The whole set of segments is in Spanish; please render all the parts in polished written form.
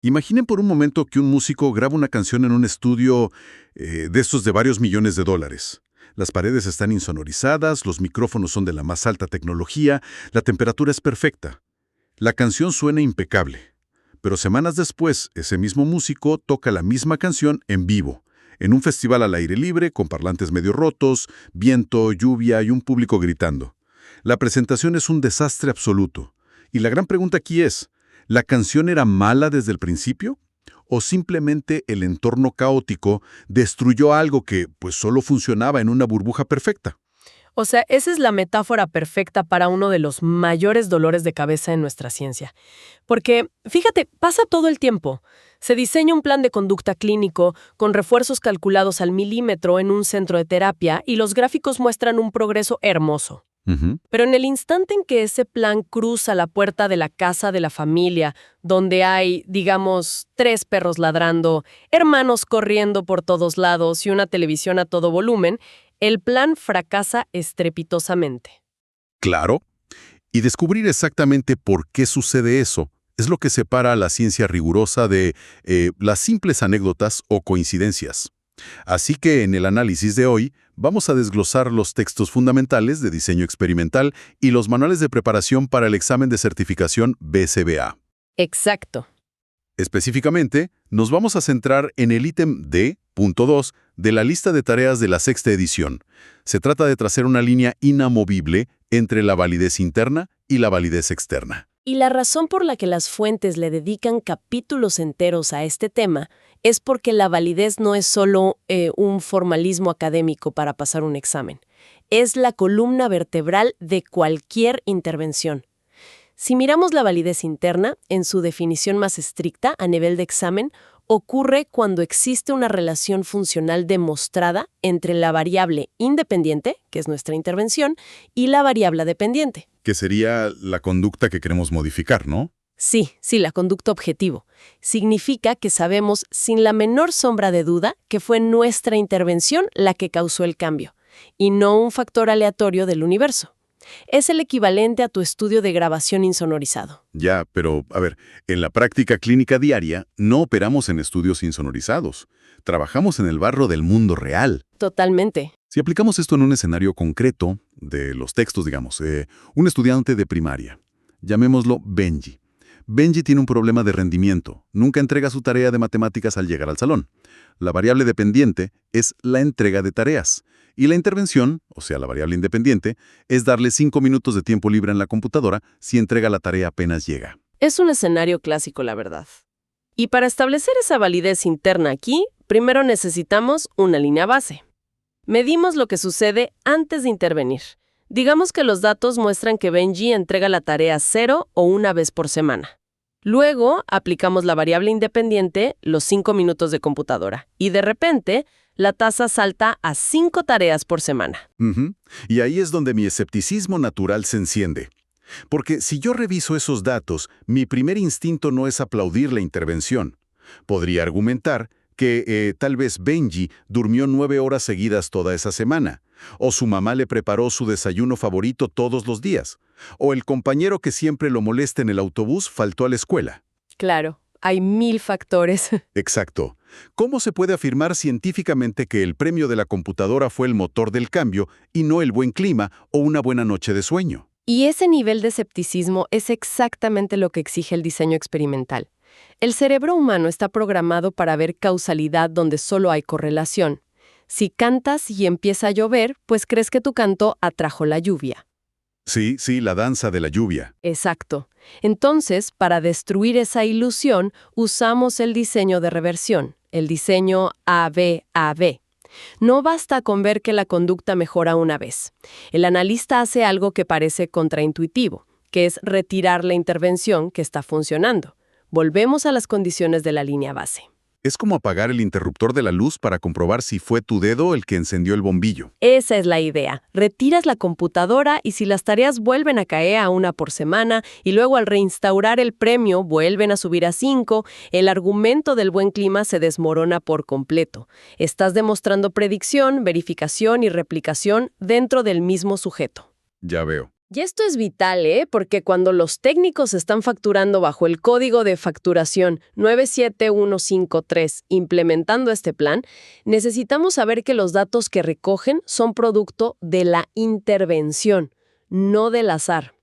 Imaginen por un momento que un músico graba una canción en un estudio de estos de varios millones de dólares. Las paredes están insonorizadas, los micrófonos son de la más alta tecnología, la temperatura es perfecta. La canción suena impecable. Pero semanas después, ese mismo músico toca la misma canción en vivo, en un festival al aire libre, con parlantes medio rotos, viento, lluvia y un público gritando. La presentación es un desastre absoluto. Y la gran pregunta aquí es, ¿la canción era mala desde el principio? ¿O simplemente el entorno caótico destruyó algo que pues solo funcionaba en una burbuja perfecta? O sea, esa es la metáfora perfecta para uno de los mayores dolores de cabeza en nuestra ciencia. Porque, fíjate, pasa todo el tiempo. Se diseña un plan de conducta clínico con refuerzos calculados al milímetro en un centro de terapia y los gráficos muestran un progreso hermoso. Pero en el instante en que ese plan cruza la puerta de la casa de la familia, donde hay, digamos, 3 perros ladrando, hermanos corriendo por todos lados y una televisión a todo volumen, el plan fracasa estrepitosamente. Claro. Y descubrir exactamente por qué sucede eso es lo que separa a la ciencia rigurosa de las simples anécdotas o coincidencias. Así que en el análisis de hoy vamos a desglosar los textos fundamentales de diseño experimental y los manuales de preparación para el examen de certificación BCBA. Exacto. Específicamente, nos vamos a centrar en el ítem D.2 de la lista de tareas de la sexta edición. Se trata de trazar una línea inamovible entre la validez interna y la validez externa. Y la razón por la que las fuentes le dedican capítulos enteros a este tema es porque la validez no es solo un formalismo académico para pasar un examen. Es la columna vertebral de cualquier intervención. Si miramos la validez interna, en su definición más estricta a nivel de examen, ocurre cuando existe una relación funcional demostrada entre la variable independiente, que es nuestra intervención, y la variable dependiente. Que sería la conducta que queremos modificar, ¿no? Sí, la conducta objetivo. Significa que sabemos sin la menor sombra de duda que fue nuestra intervención la que causó el cambio, y no un factor aleatorio del universo. Es el equivalente a tu estudio de grabación insonorizado. Ya, pero, a ver, en la práctica clínica diaria no operamos en estudios insonorizados. Trabajamos en el barro del mundo real. Totalmente. Si aplicamos esto en un escenario concreto de los textos, digamos, un estudiante de primaria, llamémoslo Benji. Benji tiene un problema de rendimiento. Nunca entrega su tarea de matemáticas al llegar al salón. La variable dependiente es la entrega de tareas. Y la intervención, o sea, la variable independiente, es darle 5 minutos de tiempo libre en la computadora si entrega la tarea apenas llega. Es un escenario clásico, la verdad. Y para establecer esa validez interna aquí, primero necesitamos una línea base. Medimos lo que sucede antes de intervenir. Digamos que los datos muestran que Benji entrega la tarea 0 o una vez por semana. Luego, aplicamos la variable independiente, los 5 minutos de computadora. Y de repente, la tasa salta a 5 tareas por semana. Y ahí es donde mi escepticismo natural se enciende. Porque si yo reviso esos datos, mi primer instinto no es aplaudir la intervención. Podría argumentar que tal vez Benji durmió 9 horas seguidas toda esa semana, o su mamá le preparó su desayuno favorito todos los días, o el compañero que siempre lo molesta en el autobús faltó a la escuela. Claro, hay 1000 factores. Exacto. ¿Cómo se puede afirmar científicamente que el premio de la computadora fue el motor del cambio y no el buen clima o una buena noche de sueño? Y ese nivel de escepticismo es exactamente lo que exige el diseño experimental. El cerebro humano está programado para ver causalidad donde solo hay correlación. Si cantas y empieza a llover, pues crees que tu canto atrajo la lluvia. Sí, la danza de la lluvia. Exacto. Entonces, para destruir esa ilusión, usamos el diseño de reversión, el diseño AB-AB. No basta con ver que la conducta mejora una vez. El analista hace algo que parece contraintuitivo, que es retirar la intervención que está funcionando. Volvemos a las condiciones de la línea base. Es como apagar el interruptor de la luz para comprobar si fue tu dedo el que encendió el bombillo. Esa es la idea. Retiras la computadora y si las tareas vuelven a caer a 1 por semana y luego al reinstaurar el premio vuelven a subir a 5, el argumento del buen clima se desmorona por completo. Estás demostrando predicción, verificación y replicación dentro del mismo sujeto. Ya veo. Y esto es vital, porque cuando los técnicos están facturando bajo el código de facturación 97153 implementando este plan, necesitamos saber que los datos que recogen son producto de la intervención, no del azar.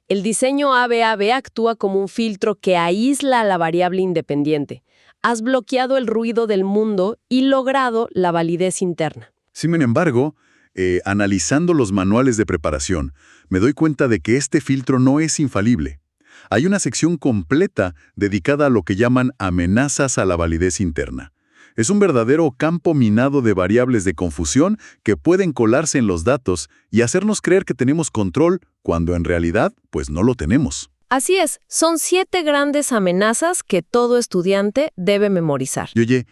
El diseño ABAB actúa como un filtro que aísla a la variable independiente. Has bloqueado el ruido del mundo y logrado la validez interna. Sin embargo, analizando los manuales de preparación, me doy cuenta de que este filtro no es infalible. Hay una sección completa dedicada a lo que llaman amenazas a la validez interna. Es un verdadero campo minado de variables de confusión que pueden colarse en los datos y hacernos creer que tenemos control cuando en realidad, pues no lo tenemos. Así es, son 7 grandes amenazas que todo estudiante debe memorizar. Y oye,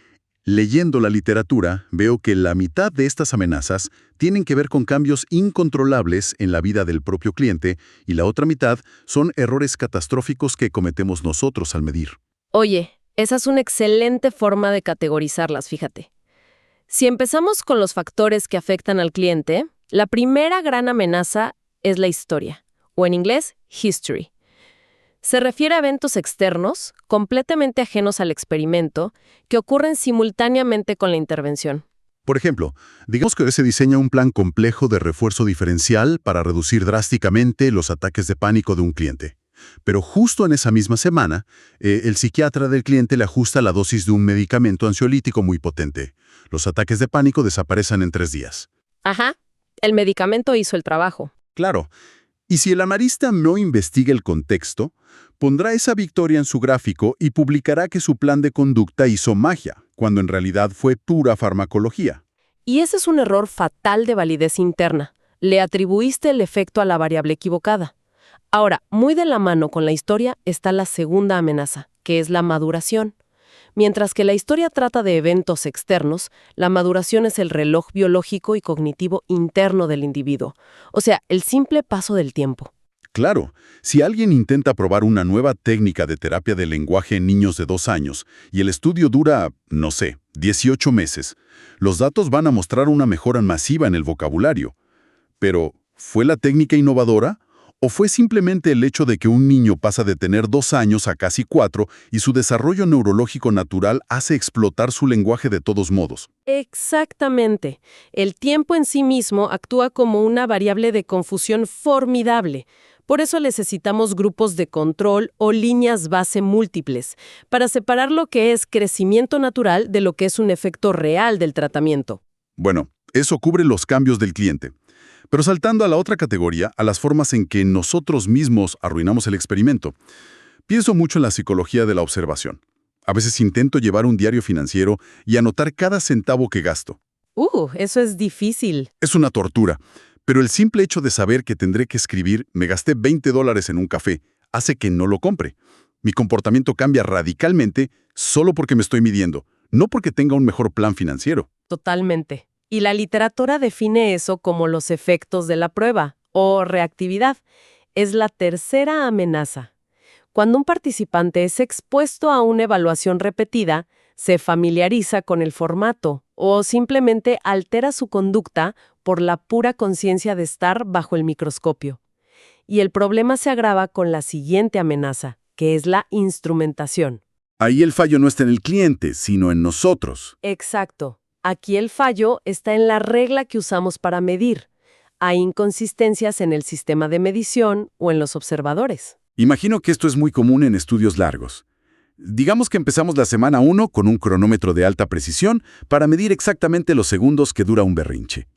leyendo la literatura, veo que la mitad de estas amenazas tienen que ver con cambios incontrolables en la vida del propio cliente y la otra mitad son errores catastróficos que cometemos nosotros al medir. Oye, esa es una excelente forma de categorizarlas, fíjate. Si empezamos con los factores que afectan al cliente, la primera gran amenaza es la historia, o en inglés, history. Se refiere a eventos externos, completamente ajenos al experimento, que ocurren simultáneamente con la intervención. Por ejemplo, digamos que se diseña un plan complejo de refuerzo diferencial para reducir drásticamente los ataques de pánico de un cliente. Pero justo en esa misma semana, el psiquiatra del cliente le ajusta la dosis de un medicamento ansiolítico muy potente. Los ataques de pánico desaparecen en 3 días. Ajá, el medicamento hizo el trabajo. Claro. Y si el analista no investiga el contexto, pondrá esa victoria en su gráfico y publicará que su plan de conducta hizo magia, cuando en realidad fue pura farmacología. Y ese es un error fatal de validez interna. Le atribuiste el efecto a la variable equivocada. Ahora, muy de la mano con la historia está la segunda amenaza, que es la maduración. Mientras que la historia trata de eventos externos, la maduración es el reloj biológico y cognitivo interno del individuo, o sea, el simple paso del tiempo. Claro, si alguien intenta probar una nueva técnica de terapia del lenguaje en niños de 2 años y el estudio dura, no sé, 18 meses, los datos van a mostrar una mejora masiva en el vocabulario. Pero, ¿fue la técnica innovadora? ¿O fue simplemente el hecho de que un niño pasa de tener 2 años a casi 4 y su desarrollo neurológico natural hace explotar su lenguaje de todos modos? Exactamente. El tiempo en sí mismo actúa como una variable de confusión formidable. Por eso necesitamos grupos de control o líneas base múltiples, para separar lo que es crecimiento natural de lo que es un efecto real del tratamiento. Bueno, eso cubre los cambios del cliente. Pero saltando a la otra categoría, a las formas en que nosotros mismos arruinamos el experimento, pienso mucho en la psicología de la observación. A veces intento llevar un diario financiero y anotar cada centavo que gasto. Eso es difícil. Es una tortura, pero el simple hecho de saber que tendré que escribir «me gasté $20 en un café» hace que no lo compre. Mi comportamiento cambia radicalmente solo porque me estoy midiendo, no porque tenga un mejor plan financiero. Totalmente. Y la literatura define eso como los efectos de la prueba, o reactividad. Es la tercera amenaza. Cuando un participante es expuesto a una evaluación repetida, se familiariza con el formato o simplemente altera su conducta por la pura conciencia de estar bajo el microscopio. Y el problema se agrava con la siguiente amenaza, que es la instrumentación. Ahí el fallo no está en el cliente, sino en nosotros. Exacto. Aquí el fallo está en la regla que usamos para medir. Hay inconsistencias en el sistema de medición o en los observadores. Imagino que esto es muy común en estudios largos. Digamos que empezamos la semana 1 con un cronómetro de alta precisión para medir exactamente los segundos que dura un berrinche.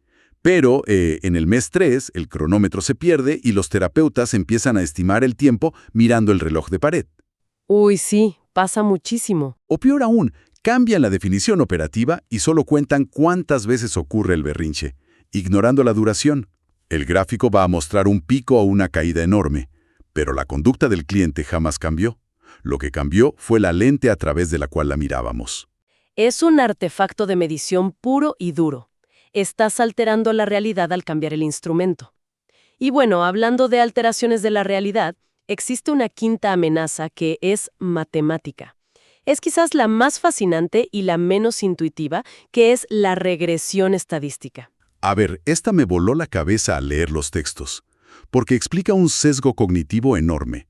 Pero en el mes 3 el cronómetro se pierde y los terapeutas empiezan a estimar el tiempo mirando el reloj de pared. Uy, sí, pasa muchísimo. O peor aún, cambian la definición operativa y solo cuentan cuántas veces ocurre el berrinche, ignorando la duración. El gráfico va a mostrar un pico o una caída enorme, pero la conducta del cliente jamás cambió. Lo que cambió fue la lente a través de la cual la mirábamos. Es un artefacto de medición puro y duro. Estás alterando la realidad al cambiar el instrumento. Y bueno, hablando de alteraciones de la realidad, existe una quinta amenaza que es matemática. Es quizás la más fascinante y la menos intuitiva, que es la regresión estadística. A ver, esta me voló la cabeza al leer los textos. porque explica un sesgo cognitivo enorme.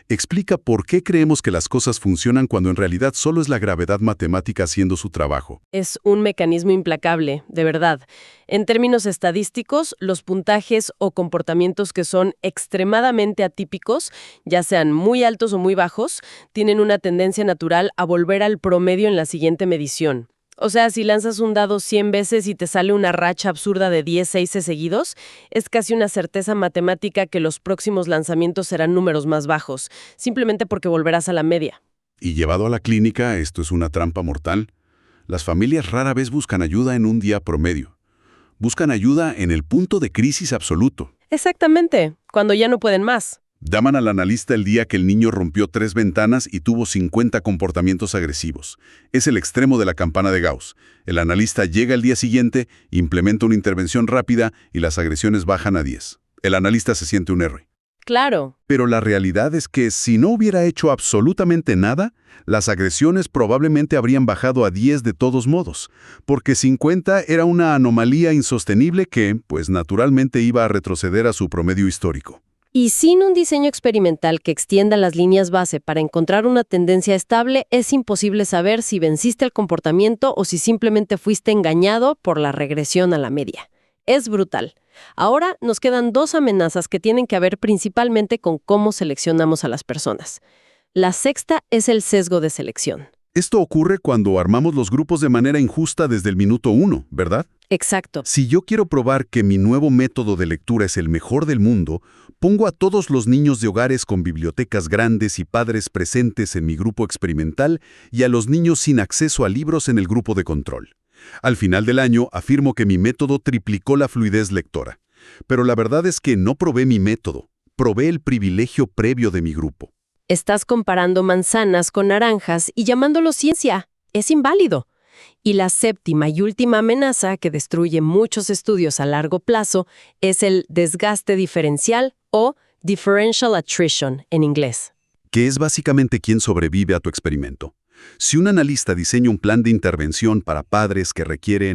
Explica por qué creemos que las cosas funcionan cuando en realidad solo es la gravedad matemática haciendo su trabajo. Es un mecanismo implacable, de verdad. En términos estadísticos, los puntajes o comportamientos que son extremadamente atípicos, ya sean muy altos o muy bajos, tienen una tendencia natural a volver al promedio en la siguiente medición. O sea, si lanzas un dado 100 veces y te sale una racha absurda de 10 seises seguidos, es casi una certeza matemática que los próximos lanzamientos serán números más bajos, simplemente porque volverás a la media. Y llevado a la clínica, esto es una trampa mortal. Las familias rara vez buscan ayuda en un día promedio. Buscan ayuda en el punto de crisis absoluto. Exactamente, cuando ya no pueden más. Llaman al analista el día que el niño rompió 3 ventanas y tuvo 50 comportamientos agresivos. Es el extremo de la campana de Gauss. El analista llega el día siguiente, implementa una intervención rápida y las agresiones bajan a 10. El analista se siente un héroe. Claro. Pero la realidad es que si no hubiera hecho absolutamente nada, las agresiones probablemente habrían bajado a 10 de todos modos, porque 50 era una anomalía insostenible que, pues naturalmente iba a retroceder a su promedio histórico. Y sin un diseño experimental que extienda las líneas base para encontrar una tendencia estable, es imposible saber si venciste el comportamiento o si simplemente fuiste engañado por la regresión a la media. Es brutal. Ahora nos quedan 2 amenazas que tienen que ver principalmente con cómo seleccionamos a las personas. La sexta es el sesgo de selección. Esto ocurre cuando armamos los grupos de manera injusta desde el minuto 1, ¿verdad? Exacto. Si yo quiero probar que mi nuevo método de lectura es el mejor del mundo, pongo a todos los niños de hogares con bibliotecas grandes y padres presentes en mi grupo experimental y a los niños sin acceso a libros en el grupo de control. Al final del año afirmo que mi método triplicó la fluidez lectora. Pero la verdad es que no probé mi método, probé el privilegio previo de mi grupo. Estás comparando manzanas con naranjas y llamándolo ciencia. Es inválido. Y la séptima y última amenaza que destruye muchos estudios a largo plazo es el desgaste diferencial o differential attrition en inglés. Que es básicamente quien sobrevive a tu experimento. Si un analista diseña un plan de intervención para padres que requiere,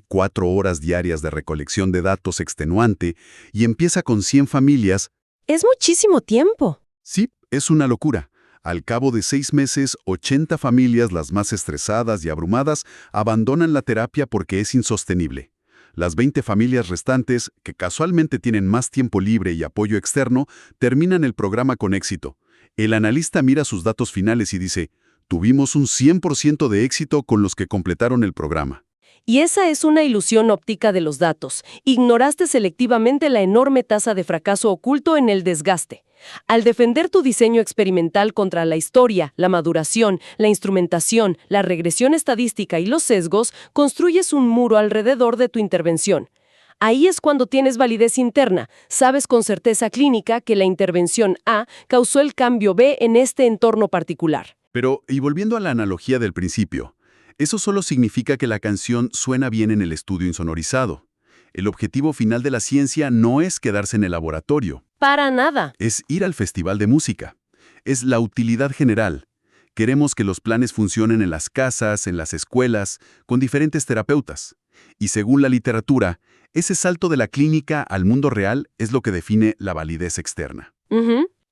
4 horas diarias de recolección de datos extenuante y empieza con 100 familias, Es muchísimo tiempo. sí, es una locura. Al cabo de 6 meses, 80 familias, las más estresadas y abrumadas, abandonan la terapia porque es insostenible. Las 20 familias restantes, que casualmente tienen más tiempo libre y apoyo externo, terminan el programa con éxito. El analista mira sus datos finales y dice, tuvimos un 100% de éxito con los que completaron el programa. Y esa es una ilusión óptica de los datos. Ignoraste selectivamente la enorme tasa de fracaso oculto en el desgaste. Al defender tu diseño experimental contra la historia, la maduración, la instrumentación, la regresión estadística y los sesgos, construyes un muro alrededor de tu intervención. Ahí es cuando tienes validez interna. Sabes con certeza clínica que la intervención A causó el cambio B en este entorno particular. Pero, y volviendo a la analogía del principio, eso solo significa que la canción suena bien en el estudio insonorizado. El objetivo final de la ciencia no es quedarse en el laboratorio. Para nada. Es ir al festival de música. Es la utilidad general. Queremos que los planes funcionen en las casas, en las escuelas, con diferentes terapeutas. Y según la literatura, ese salto de la clínica al mundo real es lo que define la validez externa.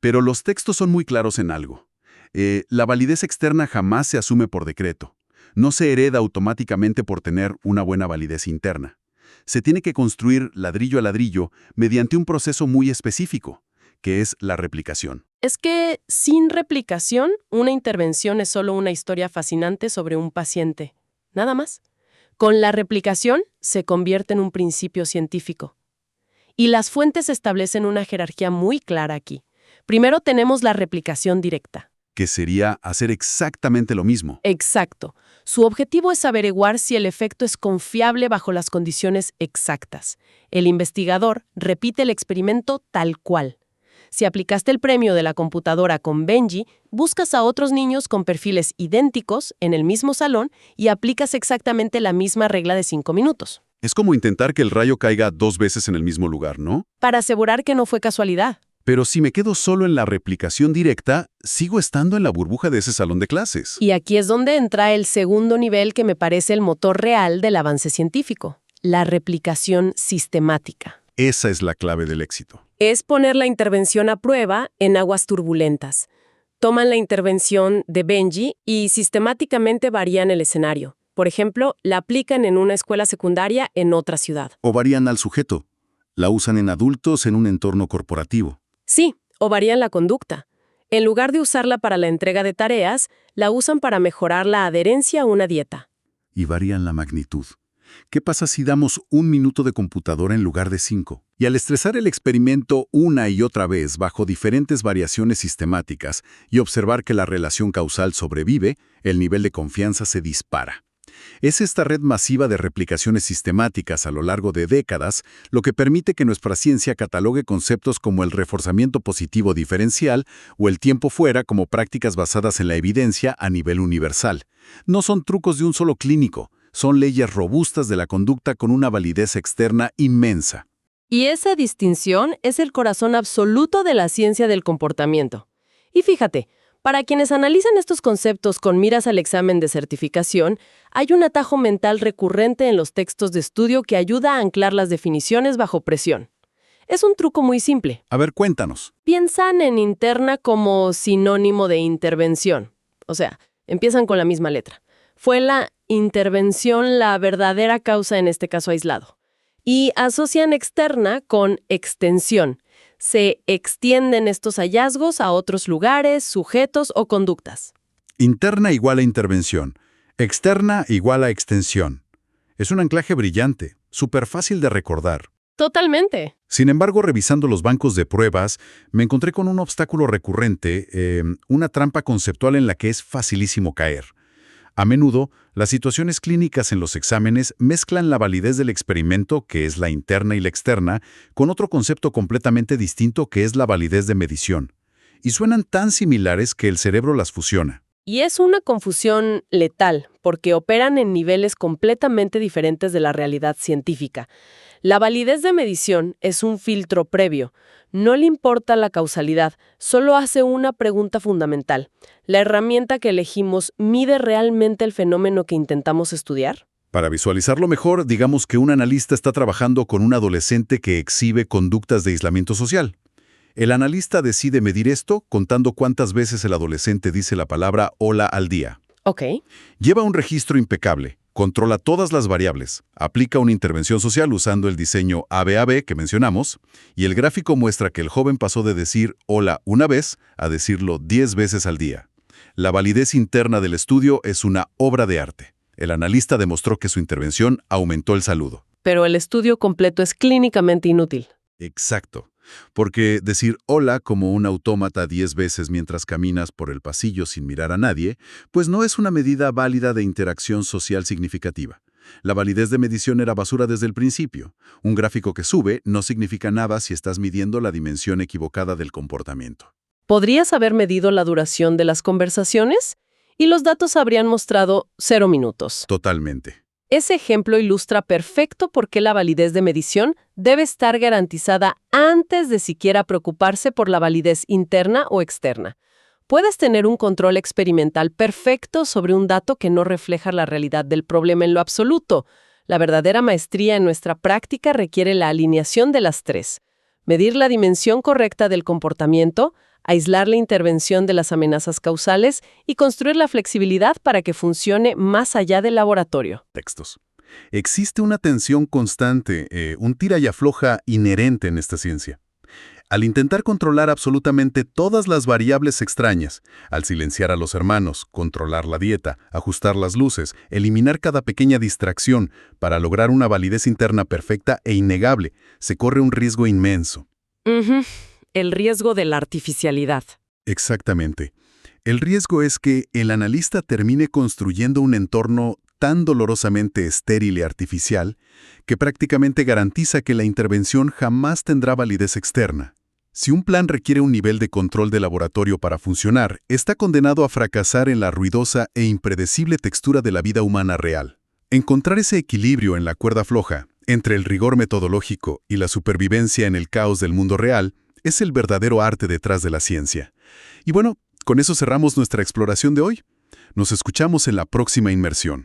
Pero los textos son muy claros en algo. La validez externa jamás se asume por decreto. No se hereda automáticamente por tener una buena validez interna. Se tiene que construir ladrillo a ladrillo mediante un proceso muy específico, que es la replicación. Es que sin replicación, una intervención es solo una historia fascinante sobre un paciente. Nada más. Con la replicación se convierte en un principio científico. Y las fuentes establecen una jerarquía muy clara aquí. Primero tenemos la replicación directa. Que sería hacer exactamente lo mismo. Exacto. Su objetivo es averiguar si el efecto es confiable bajo las condiciones exactas. El investigador repite el experimento tal cual. Si aplicaste el premio de la computadora con Benji, buscas a otros niños con perfiles idénticos en el mismo salón y aplicas exactamente la misma regla de 5 minutos. Es como intentar que el rayo caiga 2 veces en el mismo lugar, ¿no? Para asegurar que no fue casualidad. Pero si me quedo solo en la replicación directa, sigo estando en la burbuja de ese salón de clases. Y aquí es donde entra el segundo nivel que me parece el motor real del avance científico, la replicación sistemática. Esa es la clave del éxito. Es poner la intervención a prueba en aguas turbulentas. Toman la intervención de Benji y sistemáticamente varían el escenario. Por ejemplo, la aplican en una escuela secundaria en otra ciudad. O varían al sujeto. La usan en adultos en un entorno corporativo. Sí, o varían la conducta. En lugar de usarla para la entrega de tareas, la usan para mejorar la adherencia a una dieta. Y varían la magnitud. ¿Qué pasa si damos 1 minuto de computadora en lugar de 5? Y al estresar el experimento una y otra vez bajo diferentes variaciones sistemáticas y observar que la relación causal sobrevive, el nivel de confianza se dispara. Es esta red masiva de replicaciones sistemáticas a lo largo de décadas lo que permite que nuestra ciencia catalogue conceptos como el reforzamiento positivo diferencial o el tiempo fuera como prácticas basadas en la evidencia a nivel universal. No son trucos de un solo clínico, son leyes robustas de la conducta con una validez externa inmensa. Y esa distinción es el corazón absoluto de la ciencia del comportamiento. Y fíjate, para quienes analizan estos conceptos con miras al examen de certificación, hay un atajo mental recurrente en los textos de estudio que ayuda a anclar las definiciones bajo presión. Es un truco muy simple. A ver, cuéntanos. Piensan en interna como sinónimo de intervención. O sea, empiezan con la misma letra. Fue la intervención la verdadera causa en este caso aislado. Y asocian externa con extensión. Se extienden estos hallazgos a otros lugares, sujetos o conductas. Interna igual a intervención. Externa igual a extensión. Es un anclaje brillante, súper fácil de recordar. Totalmente. Sin embargo, revisando los bancos de pruebas, me encontré con un obstáculo recurrente, una trampa conceptual en la que es facilísimo caer. A menudo, las situaciones clínicas en los exámenes mezclan la validez del experimento, que es la interna y la externa, con otro concepto completamente distinto que es la validez de medición. Y suenan tan similares que el cerebro las fusiona. Y es una confusión letal, porque operan en niveles completamente diferentes de la realidad científica. La validez de medición es un filtro previo. No le importa la causalidad, solo hace una pregunta fundamental. ¿La herramienta que elegimos mide realmente el fenómeno que intentamos estudiar? Para visualizarlo mejor, digamos que un analista está trabajando con un adolescente que exhibe conductas de aislamiento social. El analista decide medir esto contando cuántas veces el adolescente dice la palabra hola al día. Ok. Lleva un registro impecable, controla todas las variables, aplica una intervención social usando el diseño ABAB que mencionamos, y el gráfico muestra que el joven pasó de decir hola una vez a decirlo 10 veces al día. La validez interna del estudio es una obra de arte. El analista demostró que su intervención aumentó el saludo. Pero el estudio completo es clínicamente inútil. Exacto. Porque decir hola como un autómata 10 veces mientras caminas por el pasillo sin mirar a nadie, pues no es una medida válida de interacción social significativa. La validez de medición era basura desde el principio. Un gráfico que sube no significa nada si estás midiendo la dimensión equivocada del comportamiento. ¿Podrías haber medido la duración de las conversaciones? Y los datos habrían mostrado 0 minutos. Totalmente. Ese ejemplo ilustra perfecto por qué la validez de medición debe estar garantizada antes de siquiera preocuparse por la validez interna o externa. Puedes tener un control experimental perfecto sobre un dato que no refleja la realidad del problema en lo absoluto. La verdadera maestría en nuestra práctica requiere la alineación de las tres: medir la dimensión correcta del comportamiento, aislar la intervención de las amenazas causales y construir la flexibilidad para que funcione más allá del laboratorio. Textos. Existe una tensión constante, un tira y afloja inherente en esta ciencia. Al intentar controlar absolutamente todas las variables extrañas, al silenciar a los hermanos, controlar la dieta, ajustar las luces, eliminar cada pequeña distracción para lograr una validez interna perfecta e innegable, se corre un riesgo inmenso. El riesgo de la artificialidad. Exactamente. El riesgo es que el analista termine construyendo un entorno tan dolorosamente estéril y artificial que prácticamente garantiza que la intervención jamás tendrá validez externa. Si un plan requiere un nivel de control de laboratorio para funcionar, está condenado a fracasar en la ruidosa e impredecible textura de la vida humana real. Encontrar ese equilibrio en la cuerda floja entre el rigor metodológico y la supervivencia en el caos del mundo real es el verdadero arte detrás de la ciencia. Y bueno, con eso cerramos nuestra exploración de hoy. Nos escuchamos en la próxima inmersión.